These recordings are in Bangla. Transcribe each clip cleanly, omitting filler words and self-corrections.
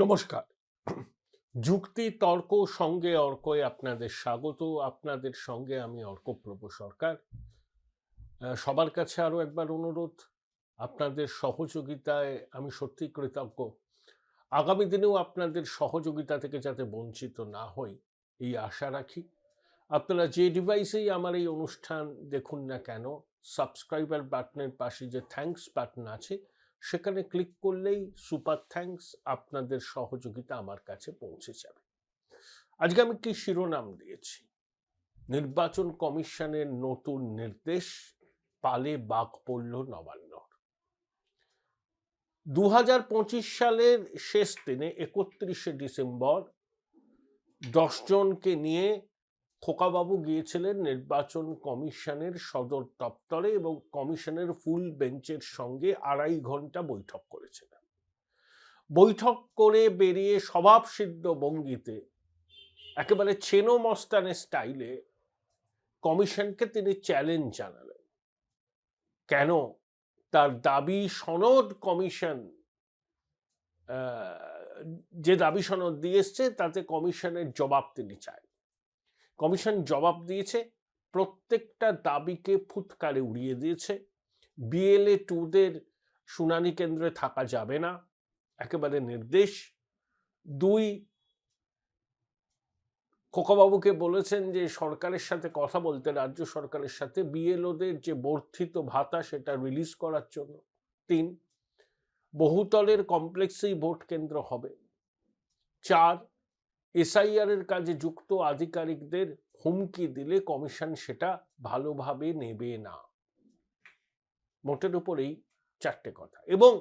নমস্কার। যুক্তি তর্ক সঙ্গে অর্কয়ে আপনাদের স্বাগত। আপনাদের সঙ্গে আমি অর্কপ্রভ সরকার। সবার কাছে আরো একবার অনুরোধ, আপনাদের সহযোগিতায় আমি সত্যি কৃতজ্ঞ। আগামী দিনেও আপনাদের সহযোগিতা থেকে যাতে বঞ্চিত না হই এই আশা রাখি। আপনারা যে ডিভাইসেই আমার এই অনুষ্ঠান দেখুন না কেন, সাবস্ক্রাইবার বাটনের পাশে যে থ্যাঙ্কস বাটন আছে সেখানে ক্লিক করলেই সুপার থ্যাঙ্কস, আপনাদের সহযোগিতা আমার কাছে পৌঁছে যাবে। আজকে আমি কি শিরোনাম দিয়েছি? নির্বাচন কমিশনের নতুন নির্দেশ, পালে বাঘ পড়ল নবান্নর। 2025 সালের শেষ দিনে 31শে ডিসেম্বর 10 জনকে নিয়ে খোকাবাবু গিয়েছিলেন নির্বাচন কমিশনের সদর দপ্তরে এবং কমিশনের ফুল বেঞ্চের সঙ্গে 2.5 ঘন্টা বৈঠক করেছিলেন। বৈঠক করে বেরিয়ে স্বভাবসিদ্ধ ভঙ্গিতে একেবারে চেনো মস্তানের স্টাইলে কমিশনকে তিনি চ্যালেঞ্জ জানালেন। কেন তার দাবি সনদ কমিশন যে দাবি সনদ দিয়ে এসছে তাতে কমিশনের জবাব তিনি চায়। কমিশন জবাব দিয়েছে, প্রত্যেকটা দাবিকে ফুৎকারে উড়িয়ে দিয়েছে। বিএলএ 2দের শুনানি কেন্দ্রে থাকা যাবে না, একেবারে নির্দেশ। 2, খোকাবাবুকে বলেছেন যে সরকারের সাথে কথা বলতে, রাজ্য সরকারের সাথে বিএলওদের যে বর্ধিত ভাতা সেটা রিলিজ করার জন্য। 3, বহুতলের কমপ্লেক্সেই ভোট কেন্দ্র হবে। 4, এসআইআর এর কাজে যুক্ত আধিকারিকদের হুমকি দিলে কমিশন সেটা ভালোভাবে নেবে না। মোটের উপরেই 4টে কথা। এবং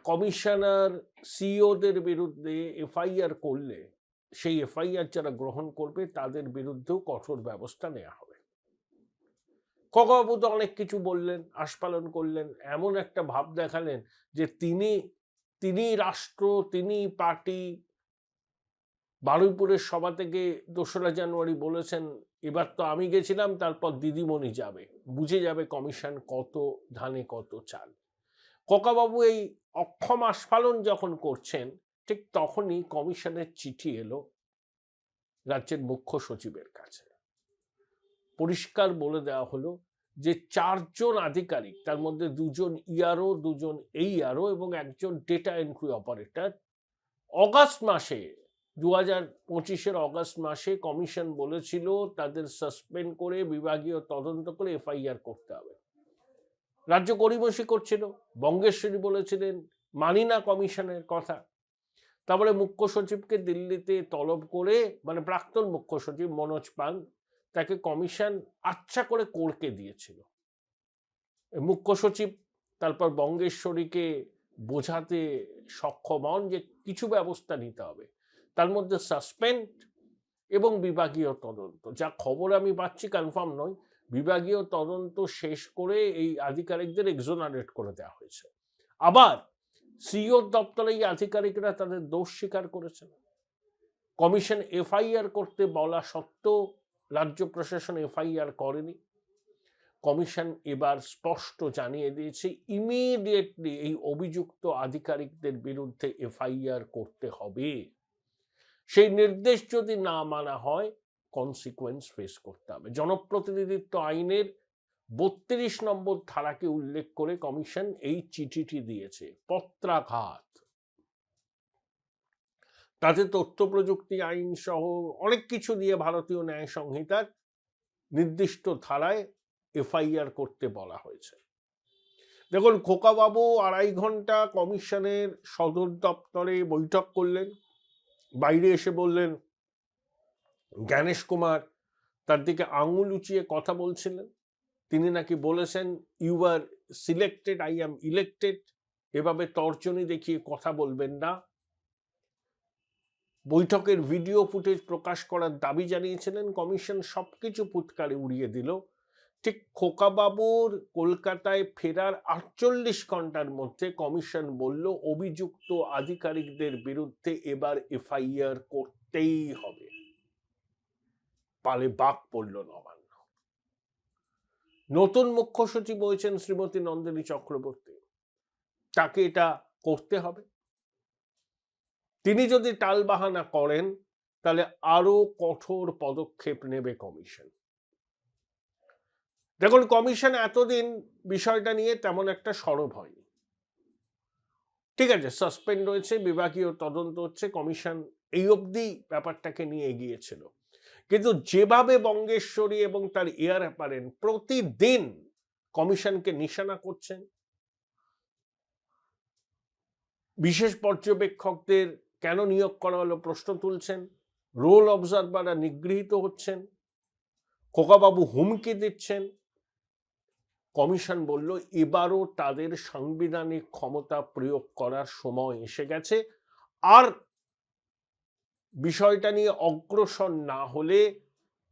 কমিশনার সিইওদের বিরুদ্ধে এফআইআর করলে সেই এফআইআর যারা গ্রহণ করবে তাদের বিরুদ্ধেও কঠোর ব্যবস্থা নেওয়া হবে। খোকাবাবু তো অনেক কিছু বললেন, আস্ফালন করলেন, এমন একটা ভাব দেখালেন যে তিনি রাষ্ট্র, তিনি পার্টি। বারুইপুরের সভা থেকে 2রা জানুয়ারি বলেছেন, এবার তো আমি গেছিলাম, তারপর দিদিমণি যাবে, বুঝে যাবে কমিশন কত ধানে কত চাল। খোকাবাবু এই অক্ষম আস্ফালন যখন করছেন, ঠিক তখনই কমিশনের চিঠি এলো রাজ্যের মুখ্য সচিবের কাছে। পরিষ্কার বলে দেওয়া হলো যে 4 জন আধিকারিক, তার মধ্যে 2 জন ইআরও, 2 জন এইআরও এবং 1 জন ডেটা এন্ট্রি অপারেটর, অগাস্ট মাসে 2025-এর অগাস্ট মাসে কমিশন বলেছিল তাদের সাসপেন্ড করে বিভাগীয় তদন্ত করে এফআইআর করতে হবে। রাজ্য গড়িমসি করছিল, বঙ্গেশ্বরী বলেছিলেন মানি না কমিশনের কথা। তারপরে মুখ্য সচিবকে দিল্লিতে তলব করে, মানে প্রাক্তন মুখ্য সচিব মনোজ পাল, তাকে কমিশন আচ্ছা করে কোর্টকে দিয়েছিল। মুখ্য সচিব তারপর বঙ্গেশ্বরীকে বোঝাতে সক্ষম হন যে কিছু ব্যবস্থা নিতে হবে, তার মধ্যে সাসপেন্ড এবং বিভাগীয় তদন্ত। যা খবর আমি পাচ্ছি, কনফার্ম নয়, বিভাগীয় তদন্ত শেষ করে এই আধিকারিকদের এক্সোনারেট করে দেওয়া হয়েছে। আবার সিইও দপ্তরে এই আধিকারিকরা তাদের দোষ স্বীকার করেছেন। কমিশন এফআইআর করতে বলা সত্ত্বেও রাজ্য প্রশাসন এফআইআর করেনি। কমিশন এবার স্পষ্ট জানিয়ে দিয়েছে ইমিডিয়েটলি এই অভিযুক্ত আধিকারিকদের বিরুদ্ধে এফআইআর করতে হবে। সেই নির্দেশ যদি না মানা হয়, কনসিকুয়েন্স ফেস করতে হবে। জনপ্রতিনিধিত্ব আইনের 32 নম্বর ধারাকে উল্লেখ করে কমিশন এই চিঠিটি দিয়েছে। পত্রাঘাত। তাতে তথ্য প্রযুক্তি আইন সহ অনেক কিছু দিয়ে ভারতীয় ন্যায় সংহিতার নির্দিষ্ট ধারায় এফআইআর করতে বলা হয়েছে। দেখুন, খোকাবাবু 2.5 ঘন্টা কমিশনের সদর দপ্তরে বৈঠক করলেন। বাইরে এসে বললেন জ্ঞানেশ কুমার তার দিকে আঙুল উঁচিয়ে কথা বলছিলেন। তিনি নাকি বলেছেন you are selected, I am elected, এভাবে তর্জনী দেখিয়ে কথা বলবেন না। বৈঠকের ভিডিও ফুটেজ প্রকাশ করার দাবি জানিয়েছিলেন। কমিশন সবকিছু ফুৎকারে উড়িয়ে দিল। ঠিক খোকাবাবুর কলকাতায় ফেরার 48 ঘন্টার মধ্যে কমিশন বলল অভিযুক্ত আধিকারিকদের বিরুদ্ধে এবার এফআইআর করতেই হবে। পালে বাঘ পড়ল নবান্ন। নতুন মুখ্য সচিব হয়েছেন শ্রীমতী নন্দিনী চক্রবর্তী, তাকে এটা করতে হবে। তিনি যদি টালবাহানা করেন তাহলে আরো কঠোর পদক্ষেপ নেবে কমিশন। দেখুন, কমিশন এতদিন বিষয়টা নিয়ে তেমন একটা সরব হয়নি। ঠিক আছে, সাসপেন্ড হয়েছে, বিভাগীয় তদন্ত হচ্ছে, কমিশন এই অবধি ব্যাপারটাকে নিয়ে এগিয়েছিল। কিন্তু যেভাবে বঙ্গেশ্বরী এবং তার এয়ার অ্যাপারেন্ট প্রতিদিন কমিশনকে নিশানা করছেন, বিশেষ পর্যবেক্ষকদের কেন নিয়োগ করা হলো প্রশ্ন তুলছেন, রোল অবজারভাররা নিগৃহীত হচ্ছেন, খোকাবাবু হুমকি দিচ্ছেন, কমিশন বলল এবারও তাদের সাংবিধানিক ক্ষমতা প্রয়োগ করার সময় এসে গেছে। আর বিষয়টা নিয়ে অগ্রসর না হলে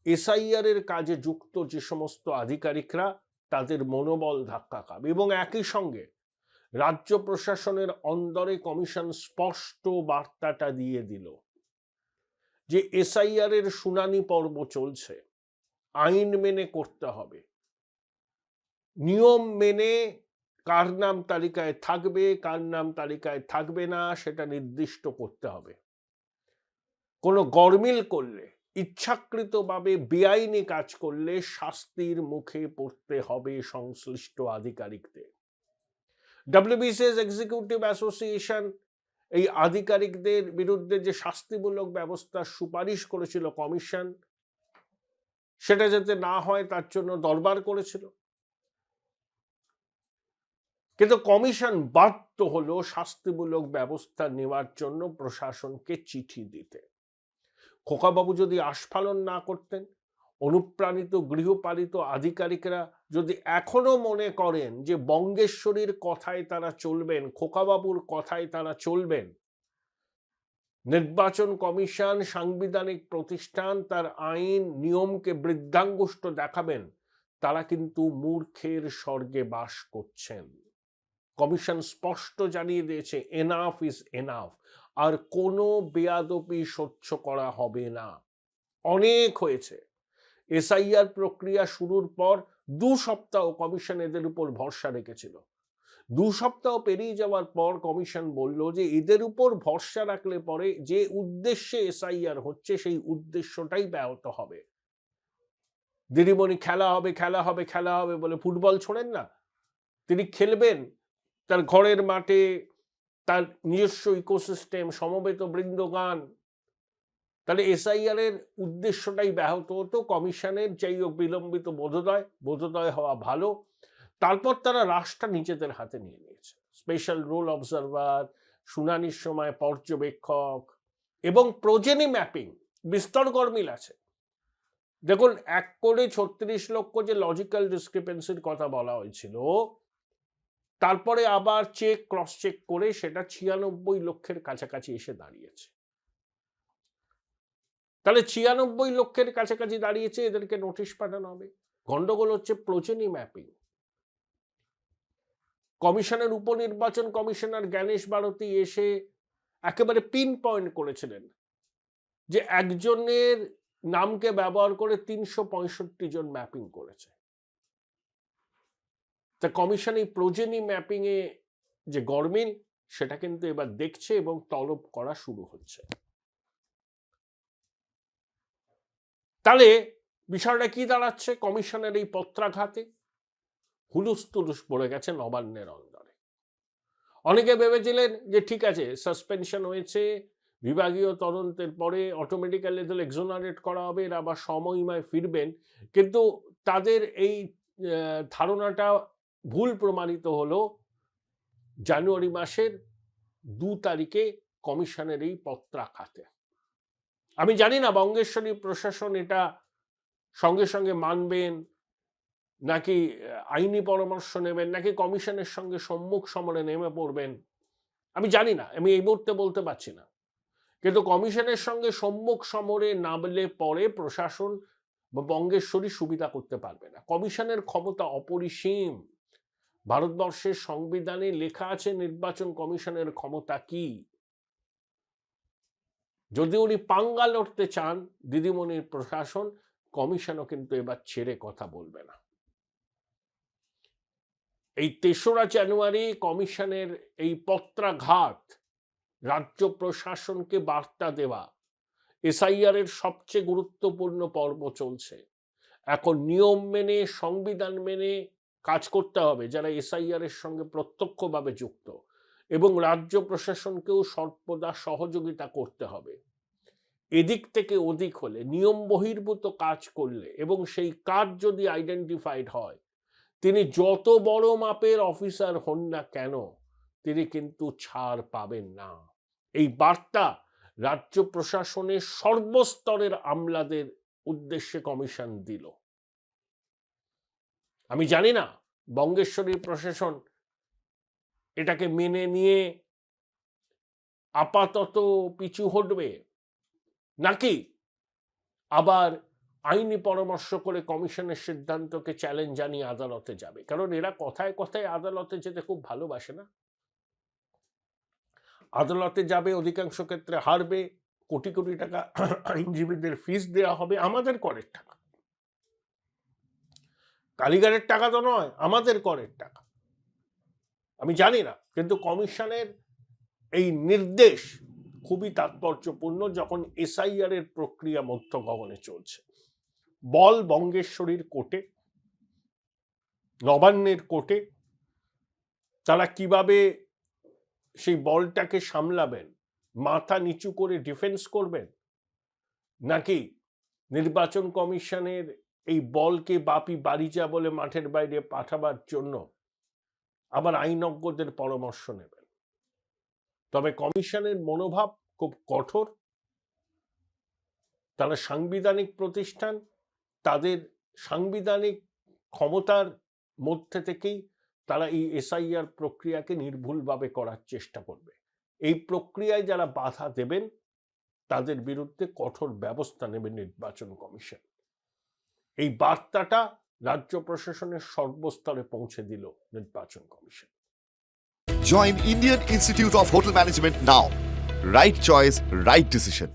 এসআইআর এর কাজে যুক্ত যে সমস্ত আধিকারিকরা তাদের মনোবল ধাক্কা খাবে। এবং একই সঙ্গে রাজ্য প্রশাসনের অন্দরে কমিশন স্পষ্ট বার্তাটা দিয়ে দিল যে এসআইআর এর শুনানি পর্ব চলছে, আইন মেনে করতে হবে, নিয়ম মেনে কার নাম তালিকায় থাকবে কার নাম তালিকায় থাকবে না সেটা নির্দিষ্ট করতে হবে। কোনো গরমিল করলে, ইচ্ছাকৃতভাবে বেআইনি কাজ করলে শাস্তির মুখে পড়তে হবে সংশ্লিষ্ট আধিকারিকদের। ডব্লিউবিসিএস এক্সিকিউটিভ অ্যাসোসিয়েশন এই আধিকারিকদের বিরুদ্ধে যে শাস্তিমূলক ব্যবস্থার সুপারিশ করেছিল কমিশন, সেটা যাতে না হয় তার জন্য দরবার করেছিল। কিন্তু কমিশন বাধ্য হলো শাস্তিমূলক ব্যবস্থা নেওয়ার জন্য প্রশাসনকে চিঠি দিতে। খোকাবাবু যদি আস্ফালন না করতেন, অনুপ্রাণিত গৃহপালিত আধিকারিকরা যদি এখনো মনে করেন যে বঙ্গেশ্বরীর কথায় তারা চলবেন, খোকাবাবুর কথায় তারা চলবেন, নির্বাচন কমিশন সাংবিধানিক প্রতিষ্ঠান তার আইন নিয়মকে বৃদ্ধাঙ্গুষ্ঠ দেখাবেন, তারা কিন্তু মূর্খের স্বর্গে বাস করছেন। কমিশন স্পষ্ট জানিয়ে দিয়েছে এনাফ ইজ এনাফ, আর কোনো বেয়াদবি সহ্য করা হবে না, অনেক হয়েছে। এসআইআর প্রক্রিয়া শুরুর পর 2 সপ্তাহ কমিশন এদের উপর ভরসা রেখেছিল। 2 সপ্তাহ পেরিয়ে যাওয়ার পর কমিশন বলল যে এদের উপর ভরসা রাখলে পরে যে উদ্দেশ্যে এসআইআর হচ্ছে সেই উদ্দেশ্যটাই ব্যাহত হবে। দিদিমণি খেলা হবে খেলা হবে খেলা হবে বলে ফুটবল ছোড়েন না, তিনি খেলবেন তার ঘরের মাঠে, তার নিজস্ব ইকোসিস্টেম, সমবেত বৃন্দগান, তাহলে এসআইআর এর উদ্দেশ্যটাই ব্যাহত হতো। কমিশনের যাই হোক বিলম্বিত বোধোদয় হওয়া ভালো। তারপর তারা রাশটা নিজেদের হাতে নিয়ে নিয়েছে। স্পেশাল রোল অবজারভার, শুনানির সময় পর্যবেক্ষক এবং প্রোজেনি ম্যাপিং, বিস্তর গরমিল আছে। দেখুন, 1 কোটি 36 লক্ষ যে লজিক্যাল ডিসক্রিপেন্সির কথা বলা হয়েছিল, তারপরে আবার ক্রস চেক করে সেটা 96 লক্ষের কাছাকাছি এসে দাঁড়িয়েছে। তাহলে 96 লক্ষের কাছাকাছি দাঁড়িয়েছে, এদেরকে নোটিশ পাঠানো হবে। গন্ডগোল হচ্ছে প্রোজেনি ম্যাপিং। কমিশনের উপনির্বাচন কমিশনার জ্ঞানেশ ভারতী এসে একেবারে পিন পয়েন্ট করেছিলেন যে একজনের নামকে ব্যবহার করে 365 জন ম্যাপিং করেছে। তা কমিশন এই প্রোজেনি ম্যাপিং এ যে গরমিল সেটা কিন্তু এবার দেখছে এবং তলব করা শুরু হচ্ছে। তাহলে বিষয়টা কি দাঁড়াচ্ছে? কমিশনের এই পত্রাঘাতে হুলুস তুলুস পড়ে গেছে নবান্নের অন্দরে। অনেকে ভেবেছিলেন যে ঠিক আছে, সাসপেনশন হয়েছে, বিভাগীয় তদন্তের পরে অটোমেটিক্যালি এদের এক্সোনারেট করা হবে, এরা আবার সময়ময় ফিরবেন। কিন্তু তাদের এই ধারণাটা ভুল প্রমাণিত হলো জানুয়ারি মাসের 2 তারিখে কমিশনের এই পত্রাঘাতে। আমি জানি না বঙ্গেশ্বরী প্রশাসন এটা সঙ্গে সঙ্গে মানবেন নাকি আইনি পরামর্শ নেবেন নাকি কমিশনের সঙ্গে সম্মুখ সমরে নেমে পড়বেন, আমি জানি না, আমি এই মুহূর্তে বলতে পারছি না। কিন্তু কমিশনের সঙ্গে সম্মুখ সমরে নামলে পরে প্রশাসন বা বঙ্গেশ্বরী সুবিধা করতে পারবে না। কমিশনের ক্ষমতা অপরিসীম। ভারতবর্ষের সংবিধানে লেখা আছে নির্বাচন কমিশনের ক্ষমতা কি। যদি উনি পাঙ্গা লড়তে চান দিদিমণির প্রশাসন, কমিশনও কিন্তু এবার ছেড়ে কথা বলবে না। এই 3রা জানুয়ারি কমিশনের এই পত্রাঘাত রাজ্য প্রশাসনকে বার্তা দেওয়া, এসআইআর এর সবচেয়ে গুরুত্বপূর্ণ পর্ব চলছে। এখন নিয়ম মেনে, সংবিধান মেনে কাজ করতে হবে যারা এসআইআর এর সঙ্গে প্রত্যক্ষভাবে যুক্ত, এবং রাজ্য প্রশাসনকেও সর্বদা সহযোগিতা করতে হবে। এদিক থেকে ওদিক হলে, নিয়ম বহির্ভূত কাজ করলে, এবং সেই কাজ যদি আইডেন্টিফাইড হয়, তিনি যত বড় মাপের অফিসার হন না কেন, তিনি কিন্তু ছাড় পাবেন না। এই বার্তা রাজ্য প্রশাসনের সর্বস্তরের আমলাদের উদ্দেশ্যে কমিশন দিল। আমি জানি না বঙ্গেশ্বরী প্রশাসন এটাকে মেনে নিয়ে আপাতত পিছু হটবে, নাকি আবার আইনি পরামর্শ করে কমিশনের সিদ্ধান্তকে চ্যালেঞ্জ জানিয়ে আদালতে যাবে। কারণ এরা কথায় কথায় আদালতে যেতে খুব ভালোবাসে না। আদালতে যাবে, অধিকাংশ ক্ষেত্রে হারবে, কোটি কোটি টাকা আইনজীবীদের ফিস দেওয়া হবে, আমাদের করের টাকা, কালীঘাটের টাকা তো নয়, আমাদের করের টাকা। আমি জানি না, কিন্তু কমিশনের এই নির্দেশ খুবই তাৎপর্যপূর্ণ যখন এসআইআর এর প্রক্রিয়া মধ্য গগনে চলছে। বল বঙ্গেশ্বরীর কোর্টে, নবান্নের কোর্টে, তারা কিভাবে সেই বলটাকে সামলাবেন, মাথা নিচু করে ডিফেন্স করবেন, নাকি নির্বাচন কমিশনের এই বলকে বাপি বাড়ি যা বলে মাঠের বাইরে পাঠাবার জন্য আবার আইনজ্ঞদের পরামর্শ নেবেন। তবে কমিশনের মনোভাব খুব কঠোর। তারা সাংবিধানিক প্রতিষ্ঠান, তাদের সাংবিধানিক ক্ষমতার মধ্যে থেকেই তারা এই এসআইআর প্রক্রিয়াকে নির্ভুলভাবে করার চেষ্টা করবে। এই প্রক্রিয়ায় যারা বাধা দেবেন তাদের বিরুদ্ধে কঠোর ব্যবস্থা নেবে নির্বাচন কমিশন। এই বার্তাটা রাজ্য প্রশাসনের সর্বস্তরে পৌঁছে দিল নির্বাচন commission. Join Indian Institute of Hotel Management now. Right choice, right decision.